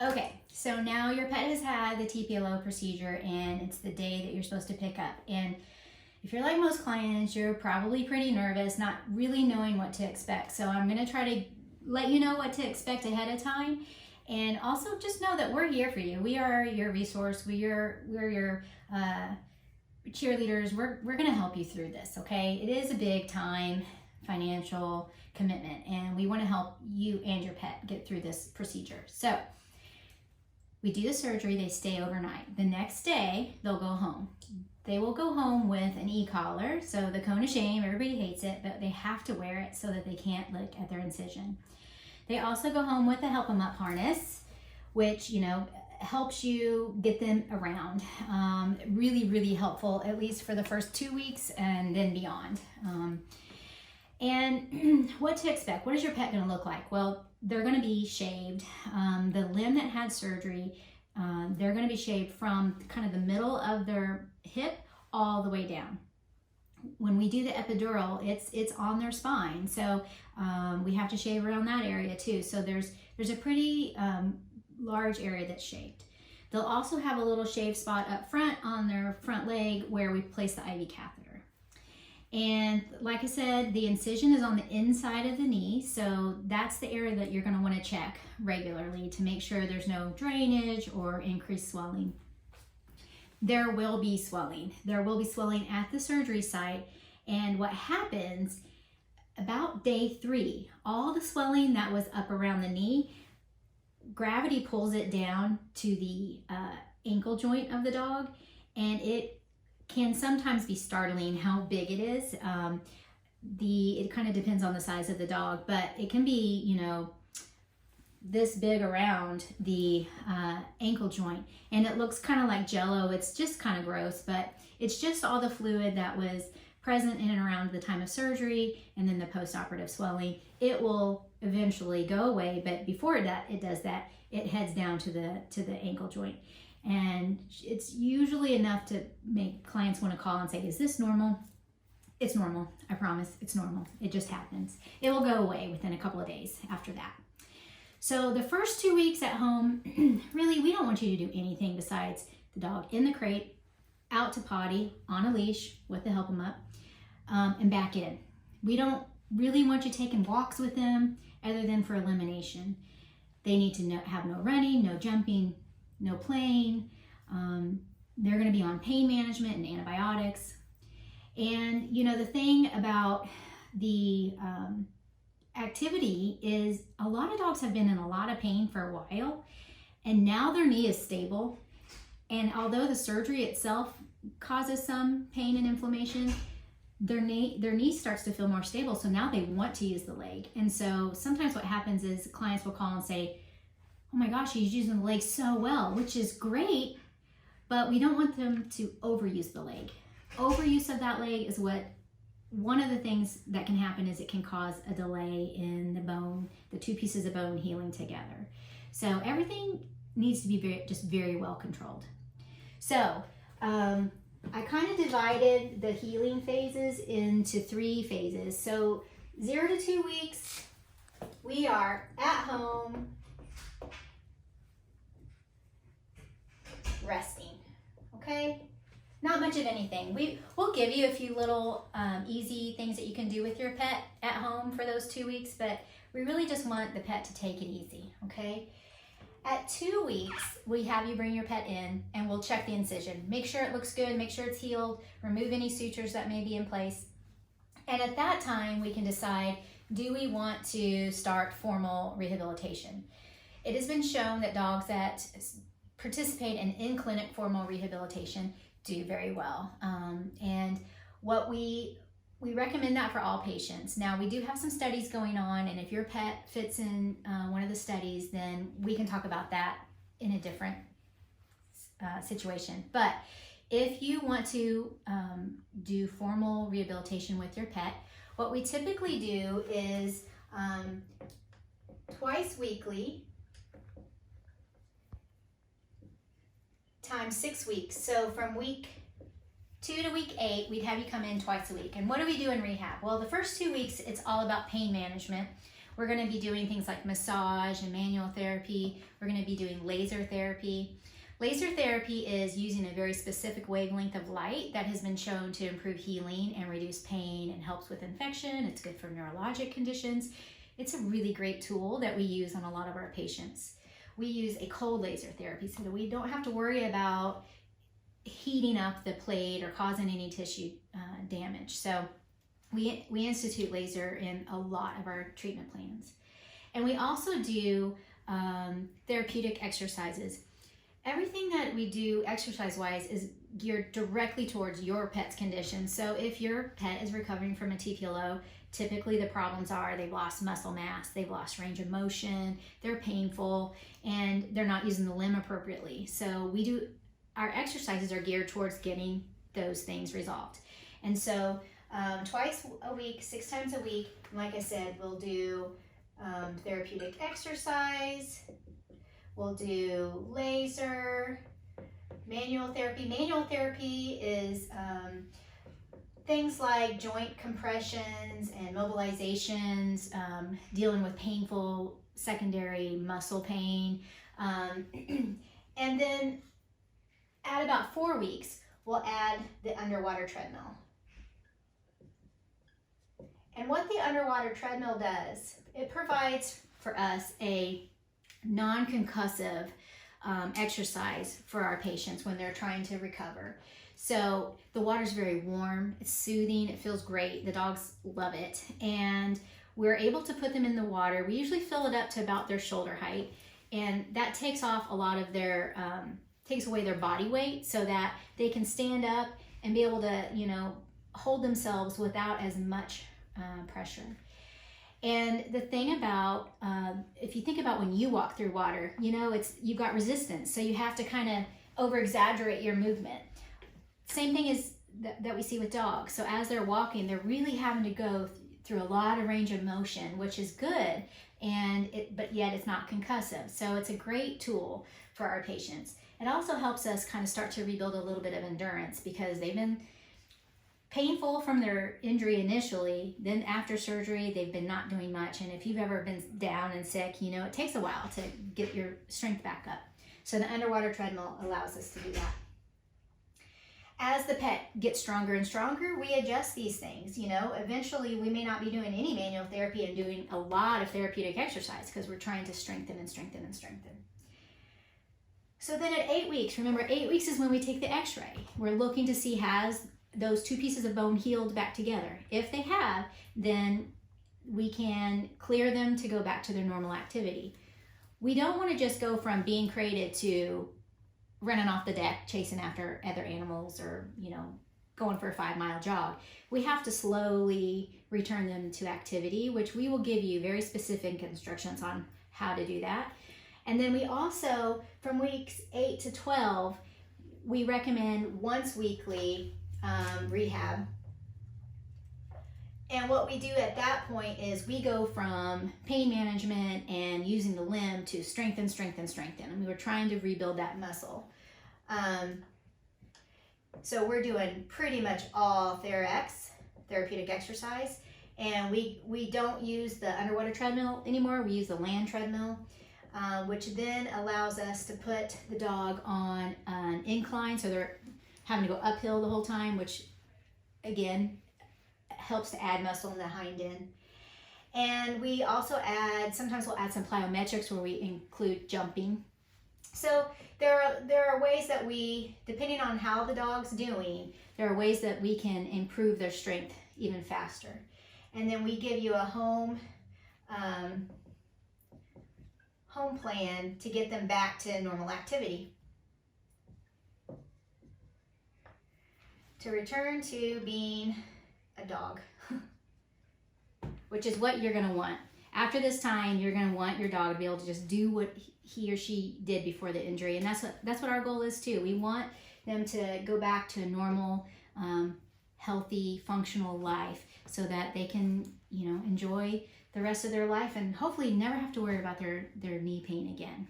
Okay, so now your pet has had the TPLO procedure and it's the day that you're supposed to pick up. And if you're like most clients, you're probably pretty nervous, not really knowing what to expect. So I'm gonna try to let you know what to expect ahead of time. And also just know that we're here for you. We are your resource. We're your cheerleaders. We're gonna help you through this, okay? It is a big time financial commitment and we wanna help you and your pet get through this procedure. So we do the surgery, they stay overnight. The next day, they'll go home. They will go home with an e-collar, so the cone of shame, everybody hates it, but they have to wear it so that they can't look at their incision. They also go home with a help them up harness, which, helps you get them around. Really, really helpful, at least for the first 2 weeks and then beyond. And what to expect? What is your pet gonna look like? Well, they're gonna be shaved. The limb that had surgery, they're gonna be shaved from kind of the middle of their hip all the way down. When we do the epidural, it's on their spine. So we have to shave around that area too. So there's a pretty large area that's shaved. They'll also have a little shave spot up front on their front leg where we place the IV catheter. And like I said, the incision is on the inside of the knee, so that's the area that you're going to want to check regularly to make sure there's no drainage or increased swelling. There will be swelling. There will be swelling at the surgery site, and what happens about day 3, all the swelling that was up around the knee, gravity pulls it down to the ankle joint of the dog, and it can sometimes be startling how big it is. It kind of depends on the size of the dog, but it can be, this big around the ankle joint, and it looks kind of like jello. It's just kind of gross, but it's just all the fluid that was present in and around the time of surgery and then the post-operative swelling. It will eventually go away, but before it does that, it heads down to the ankle joint. And it's usually enough to make clients want to call and say, is this normal? It's normal. I promise it's normal. It just happens. It will go away within a couple of days after that. So the first 2 weeks at home, really, we don't want you to do anything besides the dog in the crate, out to potty, on a leash with the help them up, and back in. We don't really want you taking walks with them other than for elimination. They need to have no running, no jumping, no playing. They're going to be on pain management and antibiotics. And the thing about the activity is a lot of dogs have been in a lot of pain for a while, and now their knee is stable. And although the surgery itself causes some pain and inflammation, their knee starts to feel more stable. So now they want to use the leg. And so sometimes what happens is clients will call and say, oh my gosh, he's using the leg so well, which is great, but we don't want them to overuse the leg. Overuse of that leg is one of the things that can happen is it can cause a delay in the bone, the 2 pieces of bone healing together. So everything needs to be very well controlled. So I kind of divided the healing phases into 3 phases. So 0 to 2 weeks, we are at home, resting, okay? Not much of anything. We'll give you a few little easy things that you can do with your pet at home for those 2 weeks, but we really just want the pet to take it easy, okay? At 2 weeks, we have you bring your pet in and we'll check the incision. Make sure it looks good, make sure it's healed, remove any sutures that may be in place. And at that time, we can decide, do we want to start formal rehabilitation? It has been shown that dogs that participate in in-clinic formal rehabilitation do very well. And what we recommend that for all patients. Now, we do have some studies going on, and if your pet fits in one of the studies, then we can talk about that in a different situation. But if you want to do formal rehabilitation with your pet, what we typically do is twice weekly times 6 weeks. So from week 2 to week 8, we'd have you come in twice a week. And what do we do in rehab? Well, the first 2 weeks, it's all about pain management. We're going to be doing things like massage and manual therapy. We're going to be doing laser therapy. Laser therapy is using a very specific wavelength of light that has been shown to improve healing and reduce pain and helps with infection. It's good for neurologic conditions. It's a really great tool that we use on a lot of our patients. We use a cold laser therapy so that we don't have to worry about heating up the plate or causing any tissue damage. So we institute laser in a lot of our treatment plans. And we also do therapeutic exercises. Everything that we do exercise-wise is geared directly towards your pet's condition. So if your pet is recovering from a TPLO, typically the problems are they've lost muscle mass, they've lost range of motion, they're painful, and they're not using the limb appropriately. So our exercises are geared towards getting those things resolved. And so twice a week, 6 times a week, like I said, we'll do therapeutic exercise, we'll do laser, manual therapy. Manual therapy is things like joint compressions and mobilizations, dealing with painful secondary muscle pain. And then at about 4 weeks, we'll add the underwater treadmill. And what the underwater treadmill does, it provides for us a non-concussive exercise for our patients when they're trying to recover. So the water's very warm, it's soothing, it feels great, the dogs love it, and we're able to put them in the water. We usually fill it up to about their shoulder height, and that takes off a lot of their, takes away their body weight so that they can stand up and be able to, hold themselves without as much pressure. And the thing about, if you think about when you walk through water, you've got resistance, so you have to kind of over-exaggerate your movement. Same thing is that we see with dogs. So as they're walking, they're really having to go through a lot of range of motion, which is good, but yet it's not concussive. So it's a great tool for our patients. It also helps us kind of start to rebuild a little bit of endurance because they've been painful from their injury initially, then after surgery, they've been not doing much. And if you've ever been down and sick, it takes a while to get your strength back up. So the underwater treadmill allows us to do that. As the pet gets stronger and stronger, we adjust these things. Eventually we may not be doing any manual therapy and doing a lot of therapeutic exercise because we're trying to strengthen and strengthen and strengthen. So then at 8 weeks, remember 8 weeks is when we take the x-ray. We're looking to see has those 2 pieces of bone healed back together. If they have, then we can clear them to go back to their normal activity. We don't want to just go from being crated to running off the deck, chasing after other animals, or, going for a 5-mile jog. We have to slowly return them to activity, which we will give you very specific instructions on how to do that. And then we also, from weeks 8 to 12, we recommend once weekly rehab. And what we do at that point is we go from pain management and using the limb to strengthen, strengthen, strengthen. And we were trying to rebuild that muscle. So we're doing pretty much all TheraX, therapeutic exercise. And we don't use the underwater treadmill anymore. We use the land treadmill, which then allows us to put the dog on an incline. So they're having to go uphill the whole time, which again helps to add muscle in the hind end. And we also sometimes we'll add some plyometrics where we include jumping. So there are ways that we, depending on how the dog's doing, there are ways that we can improve their strength even faster. And then we give you a home plan to get them back to normal activity. To return to being a dog, which is what you're going to want. After this time, you're going to want your dog to be able to just do what he or she did before the injury. And that's what our goal is too. We want them to go back to a normal, healthy, functional life so that they can, enjoy the rest of their life and hopefully never have to worry about their knee pain again.